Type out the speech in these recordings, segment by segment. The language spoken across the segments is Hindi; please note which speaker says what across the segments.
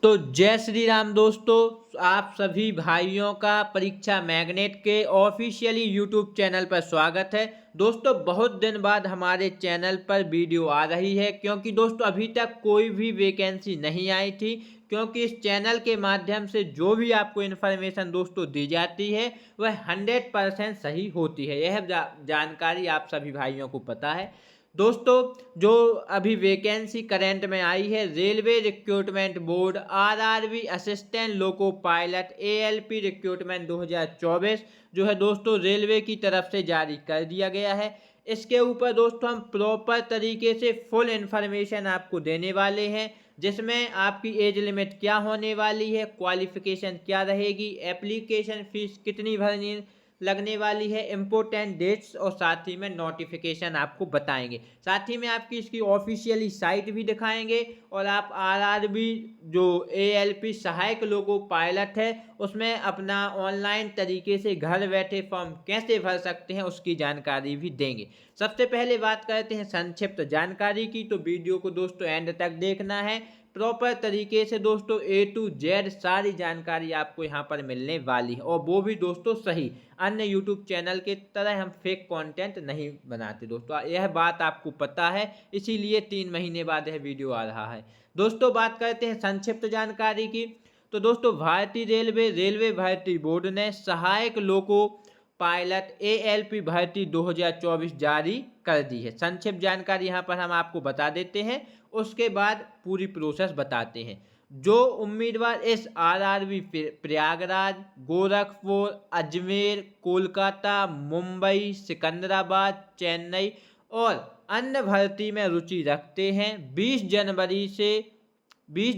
Speaker 1: तो जय श्री राम दोस्तों, आप सभी भाइयों का परीक्षा मैग्नेट के ऑफिशियली यूट्यूब चैनल पर स्वागत है। दोस्तों बहुत दिन बाद हमारे चैनल पर वीडियो आ रही है क्योंकि दोस्तों अभी तक कोई भी वैकेंसी नहीं आई थी। क्योंकि इस चैनल के माध्यम से जो भी आपको इन्फॉर्मेशन दोस्तों दी जाती है वह 100% सही होती है। यह जानकारी आप सभी भाइयों को पता है। दोस्तों जो अभी वैकेंसी करंट में आई है, railway recruitment board RRB assistant loco pilot ALP recruitment 2024 जो है दोस्तों रेलवे की तरफ से जारी कर दिया गया है। इसके ऊपर दोस्तों हम प्रॉपर तरीके से फुल इंफॉर्मेशन आपको देने वाले हैं, जिसमें आपकी एज लिमिट क्या होने वाली है, क्वालिफिकेशन क्या रहेगी, एप्लीकेशन फीस कितनी भरनी लगने वाली है, इम्पोर्टेंट डेट्स और साथ ही में नोटिफिकेशन आपको बताएंगे। साथ ही में आपकी इसकी ऑफिशियली साइट भी दिखाएंगे और आप आरआरबी जो एएलपी सहायक लोगो पायलट है उसमें अपना ऑनलाइन तरीके से घर बैठे फॉर्म कैसे भर सकते हैं उसकी जानकारी भी देंगे। सबसे पहले बात करते हैं संक्षिप्त जानकारी की, तो वीडियो को दोस्तों एंड तक देखना है। प्रॉपर तरीके से दोस्तों A to Z सारी जानकारी आपको यहाँ पर मिलने वाली है, और वो भी दोस्तों सही। अन्य यूट्यूब चैनल के तरह हम फेक कंटेंट नहीं बनाते दोस्तों, यह बात आपको पता है, इसीलिए 3 महीने बाद यह वीडियो आ रहा है। दोस्तों बात करते हैं संक्षिप्त जानकारी की, तो दोस्तों भारतीय रेलवे भर्ती बोर्ड ने सहायक लोको पायलट एएलपी भर्ती 2024 जारी कर दी है। संक्षिप्त जानकारी यहाँ पर हम आपको बता देते हैं, उसके बाद पूरी प्रोसेस बताते हैं। जो उम्मीदवार इस आरआरबी प्रयागराज, गोरखपुर, अजमेर, कोलकाता, मुंबई, सिकंदराबाद, चेन्नई और अन्य भर्ती में रुचि रखते हैं 20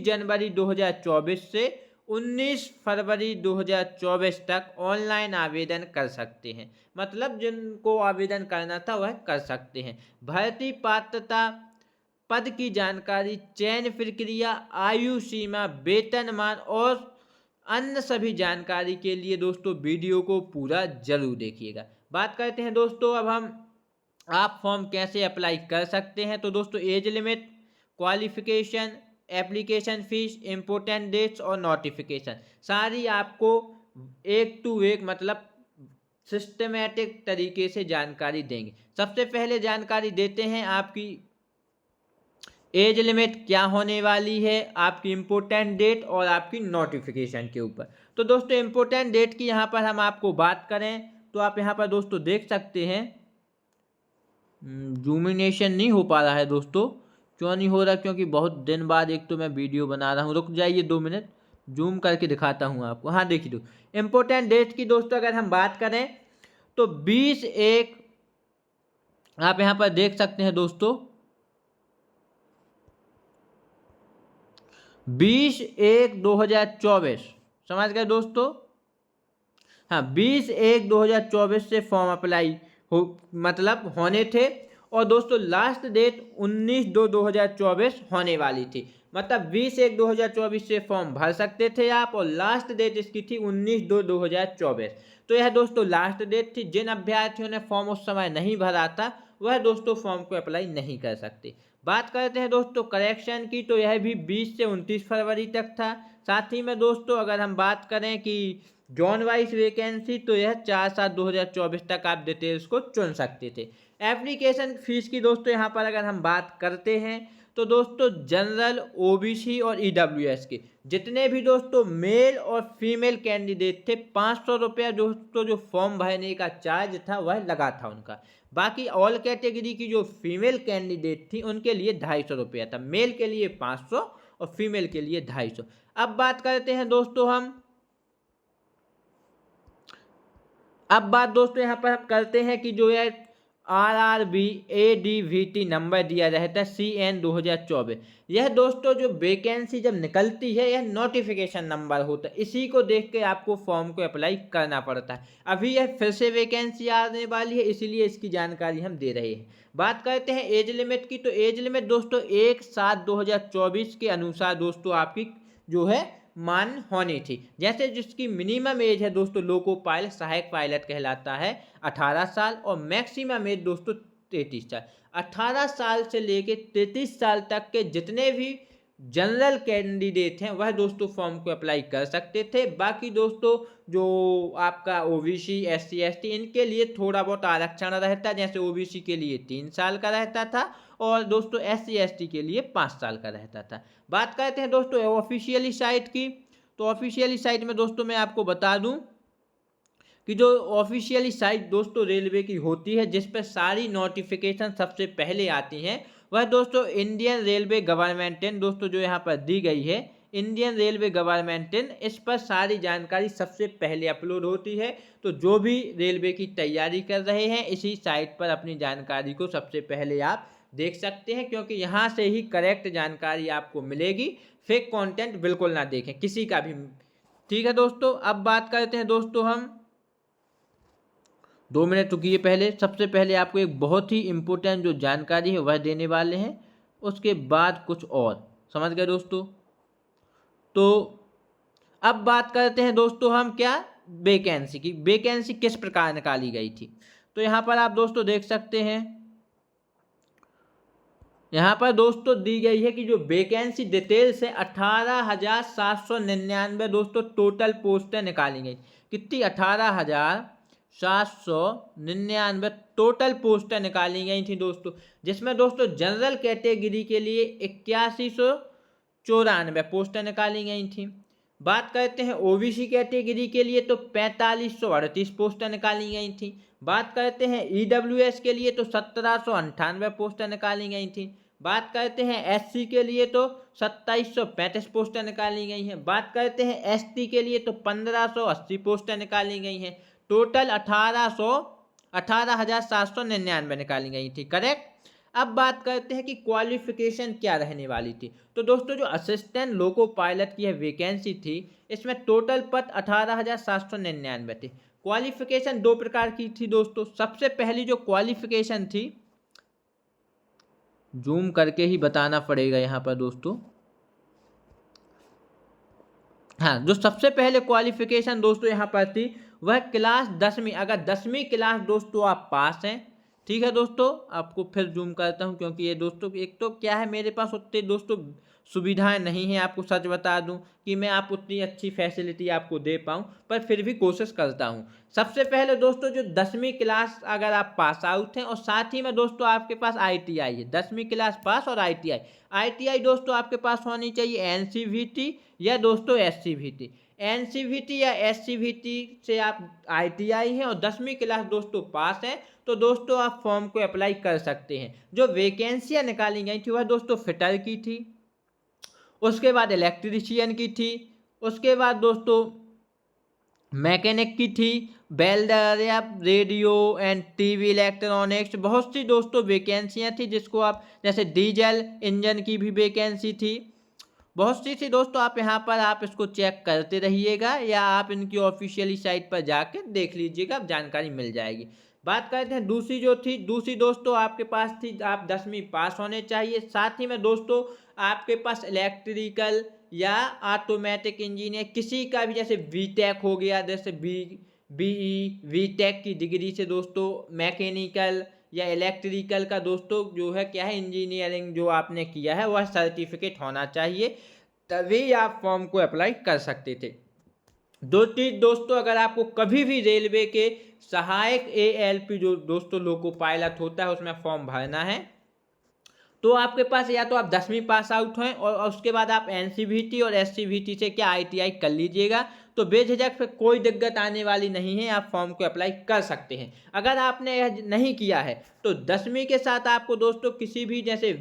Speaker 1: जनवरी 2024 से 19 फरवरी 2024 तक ऑनलाइन आवेदन कर सकते हैं। मतलब जिनको आवेदन करना था वह कर सकते हैं। भर्ती पात्रता, पद की जानकारी, चयन प्रक्रिया, आयु सीमा, वेतनमान और अन्य सभी जानकारी के लिए दोस्तों वीडियो को पूरा जरूर देखिएगा। बात करते हैं दोस्तों अब हम आप फॉर्म कैसे अप्लाई कर सकते हैं। तो दोस्तों age limit, qualification, application fees, important dates और नोटिफिकेशन सारी आपको एक टू एक मतलब सिस्टमेटिक तरीके से जानकारी देंगे। सबसे पहले जानकारी देते हैं आपकी एज लिमिट क्या होने वाली है, आपकी इम्पोर्टेंट डेट और आपकी नोटिफिकेशन के ऊपर। तो दोस्तों इम्पोर्टेंट डेट की यहाँ पर हम आपको बात करें तो आप यहाँ पर दोस्तों देख सकते हैं, जूमिनेशन नहीं हो पा रहा है दोस्तों। क्यों नहीं हो रहा? क्योंकि बहुत दिन बाद एक तो मैं वीडियो बना रहा हूँ। रुक जाइए 2 मिनट, जूम करके दिखाता हूँ आपको। हाँ देखिए दो इम्पोर्टेंट डेट की दोस्तों अगर हम बात करें तो 20/1 आप यहाँ पर देख सकते हैं दोस्तों, 20/1/2024 समझ गए दोस्तों। हाँ 20/1/2024 से फॉर्म अप्लाई हो मतलब होने थे, और दोस्तों लास्ट डेट 19/2/2024 होने वाली थी। मतलब 20/1/2024 से फॉर्म भर सकते थे आप, और लास्ट डेट इसकी थी 19/2/2024। तो यह दोस्तों लास्ट डेट थी। जिन अभ्यर्थियों ने फॉर्म उस समय नहीं भरा था वह दोस्तों फॉर्म को अप्लाई नहीं कर सकते। बात करते हैं दोस्तों करेक्शन की, तो यह भी 20 से 29 फरवरी तक था। साथ ही में दोस्तों अगर हम बात करें कि जॉन वाइज वैकेंसी, तो यह 4/7/2024 तक आप डिटेल्स को चुन सकते थे। एप्लीकेशन फीस की दोस्तों यहाँ पर अगर हम बात करते हैं तो दोस्तों जनरल, ओबीसी और ईडब्ल्यूएस के जितने भी दोस्तों मेल और फीमेल कैंडिडेट थे 500 रुपया दोस्तों जो फॉर्म भरने का चार्ज था वह लगा था उनका। बाकी ऑल कैटेगरी की जो फीमेल कैंडिडेट थी उनके लिए 250 रुपया था, मेल के लिए 500 और फीमेल के लिए 250। अब बात करते हैं दोस्तों अब बात दोस्तों यहाँ पर हम करते हैं कि जो है आरआरबी एडीवीटी नंबर दिया रहता है CN 2024, यह दोस्तों जो वैकेंसी जब निकलती है यह नोटिफिकेशन नंबर होता है, इसी को देख के आपको फॉर्म को अप्लाई करना पड़ता है। अभी यह फिर से वैकेंसी आने वाली है इसीलिए इसकी जानकारी हम दे रहे हैं। बात करते हैं एज लिमिट की, तो एज लिमिट दोस्तों 1/7/2024 के अनुसार दोस्तों आपकी जो है मान होनी थी। जैसे जिसकी मिनिमम एज है दोस्तों लोको पायलट सहायक पायलट कहलाता है 18 साल, और मैक्सिमम एज दोस्तों 33 साल। 18 साल से लेके 33 साल तक के जितने भी जनरल कैंडिडेट हैं वह दोस्तों फॉर्म को अप्लाई कर सकते थे। बाकी दोस्तों जो आपका ओबीसी SC ST इनके लिए थोड़ा बहुत आरक्षण रहता, जैसे ओबीसी के लिए 3 साल का रहता था और दोस्तों SC ST के लिए 5 साल का रहता था। बात करते हैं दोस्तों ऑफिशियली साइट की। तो ऑफिशियली साइट में दोस्तों मैं आपको बता दूं कि जो ऑफिशियली साइट दोस्तों रेलवे की होती है, जिस पर सारी नोटिफिकेशन सबसे पहले आती हैं, वह दोस्तों इंडियन रेलवे गवर्नमेंटन दोस्तों जो यहाँ पर दी गई है, इंडियन रेलवे गवर्नमेंटन, इस पर सारी जानकारी सबसे पहले अपलोड होती है। तो जो भी रेलवे की तैयारी कर रहे हैं इसी साइट पर अपनी जानकारी को सबसे पहले आप देख सकते हैं, क्योंकि यहाँ से ही करेक्ट जानकारी आपको मिलेगी। फेक कंटेंट बिल्कुल ना देखें किसी का भी। ठीक है दोस्तों, अब बात करते हैं दोस्तों हम 2 मिनट रुकिए। पहले सबसे पहले आपको एक बहुत ही इम्पोर्टेंट जो जानकारी है वह देने वाले हैं, उसके बाद कुछ और, समझ गए दोस्तों। तो अब बात करते हैं दोस्तों हम क्या, वैकेंसी की। वैकेंसी किस प्रकार निकाली गई थी, तो यहाँ पर आप दोस्तों देख सकते हैं, यहाँ पर दोस्तों दी गई है कि जो वैकेंसी डिटेल्स है 18,799 दोस्तों टोटल पोस्टें निकाली गई। कितनी, 18,799 टोटल पोस्टें निकाली गई थी दोस्तों, जिसमें दोस्तों जनरल कैटेगरी के लिए 8194 पोस्टें निकाली गई थी। बात करते हैं ओबीसी कैटेगरी के लिए तो 4538 पोस्टें निकाली गई थी। बात करते हैं ईडब्ल्यूएस के लिए तो 1798 पोस्टें निकाली गई थी। बात करते हैं एससी के लिए तो 2735 पोस्टें निकाली गई हैं। बात करते हैं एसटी के लिए तो 1580 पोस्टें निकाली गई हैं। टोटल 18,799 निकाली गई थी, करेक्ट। अब बात करते हैं कि क्वालिफिकेशन क्या रहने वाली थी। तो दोस्तों जो असिस्टेंट लोको पायलट की वैकेंसी थी, इसमें टोटल पद 18,799 थे। क्वालिफिकेशन 2 प्रकार की थी दोस्तों। सबसे पहली जो क्वालिफिकेशन थी, जूम करके ही बताना पड़ेगा यहाँ पर दोस्तों, हाँ, जो सबसे पहले क्वालिफिकेशन दोस्तों यहाँ पर थी वह क्लास 10वीं। अगर 10वीं क्लास दोस्तों आप पास हैं, ठीक है दोस्तों, आपको फिर जूम करता हूँ क्योंकि ये दोस्तों एक तो क्या है, मेरे पास उतनी दोस्तों सुविधाएं नहीं हैं, आपको सच बता दूं कि मैं आप उतनी अच्छी फैसिलिटी आपको दे पाऊँ, पर फिर भी कोशिश करता हूँ। सबसे पहले दोस्तों जो 10वीं क्लास अगर आप पास आउट हैं और साथ ही में दोस्तों आपके पास ITI है, 10वीं क्लास पास और ITI दोस्तों आपके पास होनी चाहिए NCVT या दोस्तों SCVT। NCVT या SCVT से आप ITI हैं और 10वीं क्लास दोस्तों पास हैं, तो दोस्तों आप फॉर्म को अप्लाई कर सकते हैं। जो वैकेंसियाँ निकाली गई थी वह दोस्तों फिटर की थी, उसके बाद इलेक्ट्रीशियन की थी, उसके बाद दोस्तों मैकेनिक की थी, वेल्डर या रेडियो एंड टीवी इलेक्ट्रॉनिक्स, बहुत सी दोस्तों वैकेंसियाँ थी, जिसको आप जैसे डीजल इंजन की भी वैकेंसी थी, बहुत सी थी दोस्तों। आप यहाँ पर आप इसको चेक करते रहिएगा या आप इनकी ऑफिशियली साइट पर जाकर देख लीजिएगा, जानकारी मिल जाएगी। बात करते हैं दूसरी जो थी, दूसरी दोस्तों आपके पास थी, आप 10वीं पास होने चाहिए, साथ ही में दोस्तों आपके पास इलेक्ट्रिकल या ऑटोमेटिक इंजीनियर किसी का भी, जैसे बीटेक हो गया, जैसे BE बीटेक की डिग्री से दोस्तों मैकेनिकल या इलेक्ट्रिकल का दोस्तों जो है क्या है, इंजीनियरिंग जो आपने किया है वह सर्टिफिकेट होना चाहिए, तभी आप फॉर्म को अप्लाई कर सकते थे। दो चीज दोस्तों, अगर आपको कभी भी रेलवे के सहायक ALP जो दोस्तों लोको पायलट होता है उसमें फॉर्म भरना है, तो आपके पास या तो आप 10वीं पास आउट हैं और उसके बाद आप NCVT और SCVT से क्या ITI कर लीजिएगा, तो बेझिझक फिर कोई दिक्कत आने वाली नहीं है, आप फॉर्म को अप्लाई कर सकते हैं। अगर आपने यह नहीं किया है तो 10वीं के साथ आपको दोस्तों किसी भी जैसे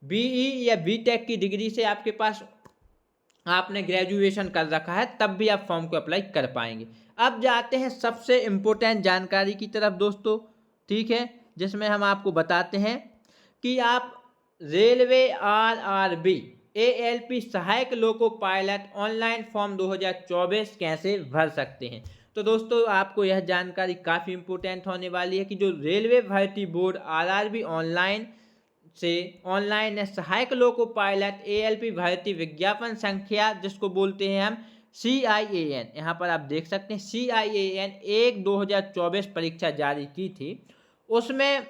Speaker 1: BE या BTech की डिग्री से आपके पास आपने ग्रेजुएशन कर रखा है, तब भी आप फॉर्म को अप्लाई कर पाएंगे। अब जाते हैं सबसे इम्पोर्टेंट जानकारी की तरफ दोस्तों, ठीक है, जिसमें हम आपको बताते हैं कि आप रेलवे RRB ALP सहायक लोको पायलट ऑनलाइन फॉर्म 2024 कैसे भर सकते हैं। तो दोस्तों आपको यह जानकारी काफ़ी इम्पोर्टेंट होने वाली है कि जो रेलवे भर्ती बोर्ड RRB ऑनलाइन सहायक लोको पायलट ALP भर्ती विज्ञापन संख्या, जिसको बोलते हैं हम CIAN, यहाँ पर आप देख सकते हैं CIAN 1/2024 परीक्षा जारी की थी। उसमें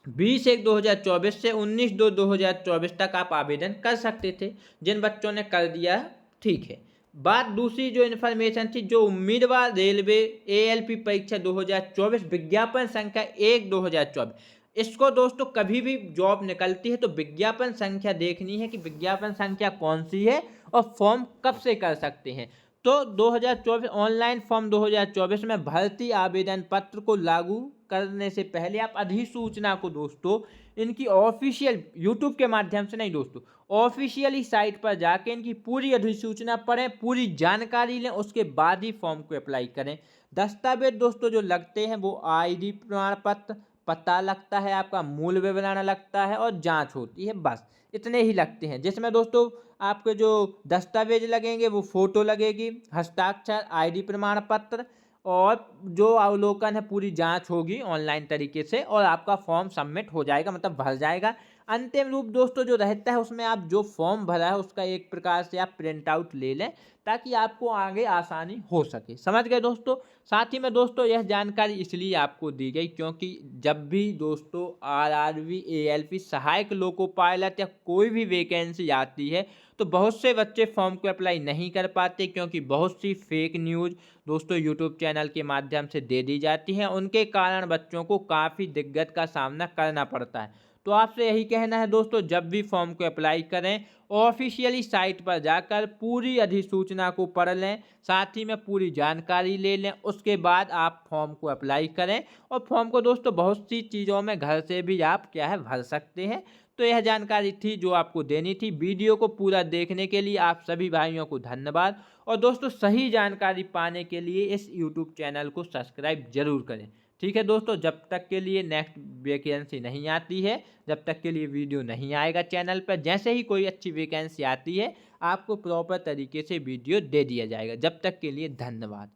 Speaker 1: 20/1/2024 से 19/2/2024 तक आप आवेदन कर सकते थे। जिन बच्चों ने कर दिया ठीक है। बात दूसरी जो इन्फॉर्मेशन थी, जो उम्मीदवार रेलवे ALP परीक्षा 2024 विज्ञापन संख्या 1/2024, इसको दोस्तों कभी भी जॉब निकलती है तो विज्ञापन संख्या देखनी है कि विज्ञापन संख्या कौन सी है और फॉर्म कब से कर सकते हैं। तो 2024 ऑनलाइन फॉर्म 2024 में भर्ती आवेदन पत्र को लागू करने से पहले आप अधिसूचना को दोस्तों इनकी ऑफिशियल यूट्यूब के माध्यम से नहीं दोस्तों, ऑफिशियली साइट पर जाके इनकी पूरी अधिसूचना पढ़ें, पूरी जानकारी लें, उसके बाद ही फॉर्म को अप्लाई करें। दस्तावेज दोस्तों जो लगते हैं वो ID प्रमाण पत्र, पता लगता है, आपका मूल विवरण लगता है और जांच होती है, बस इतने ही लगते हैं। जिसमें दोस्तों आपके जो दस्तावेज लगेंगे वो फोटो लगेगी, हस्ताक्षर, ID प्रमाण पत्र और जो अवलोकन है, पूरी जांच होगी ऑनलाइन तरीके से और आपका फॉर्म सबमिट हो जाएगा, मतलब भर जाएगा। अंतिम रूप दोस्तों जो रहता है उसमें आप जो फॉर्म भरा है उसका एक प्रकार से आप प्रिंट आउट ले लें ताकि आपको आगे आसानी हो सके। समझ गए दोस्तों। साथ ही में दोस्तों यह जानकारी इसलिए आपको दी गई क्योंकि जब भी दोस्तों RRB ALP सहायक लोको पायलट या कोई भी वैकेंसी आती है तो बहुत से बच्चे फॉर्म को अप्लाई नहीं कर पाते क्योंकि बहुत सी फेक न्यूज़ दोस्तों यूट्यूब चैनल के माध्यम से दे दी जाती हैं। उनके कारण बच्चों को काफ़ी दिक्कत का सामना करना पड़ता है। तो आपसे यही कहना है दोस्तों, जब भी फॉर्म को अप्लाई करें ऑफिशियली साइट पर जाकर पूरी अधिसूचना को पढ़ लें, साथ ही में पूरी जानकारी ले लें, उसके बाद आप फॉर्म को अप्लाई करें। और फॉर्म को दोस्तों बहुत सी चीज़ों में घर से भी आप क्या है भर सकते हैं। तो यह जानकारी थी जो आपको देनी थी। वीडियो को पूरा देखने के लिए आप सभी भाइयों को धन्यवाद। और दोस्तों सही जानकारी पाने के लिए इस यूट्यूब चैनल को सब्सक्राइब जरूर करें। ठीक है दोस्तों, जब तक के लिए नेक्स्ट वैकेंसी नहीं आती है, जब तक के लिए वीडियो नहीं आएगा चैनल पर, जैसे ही कोई अच्छी वैकेंसी आती है आपको प्रॉपर तरीके से वीडियो दे दिया जाएगा। जब तक के लिए धन्यवाद।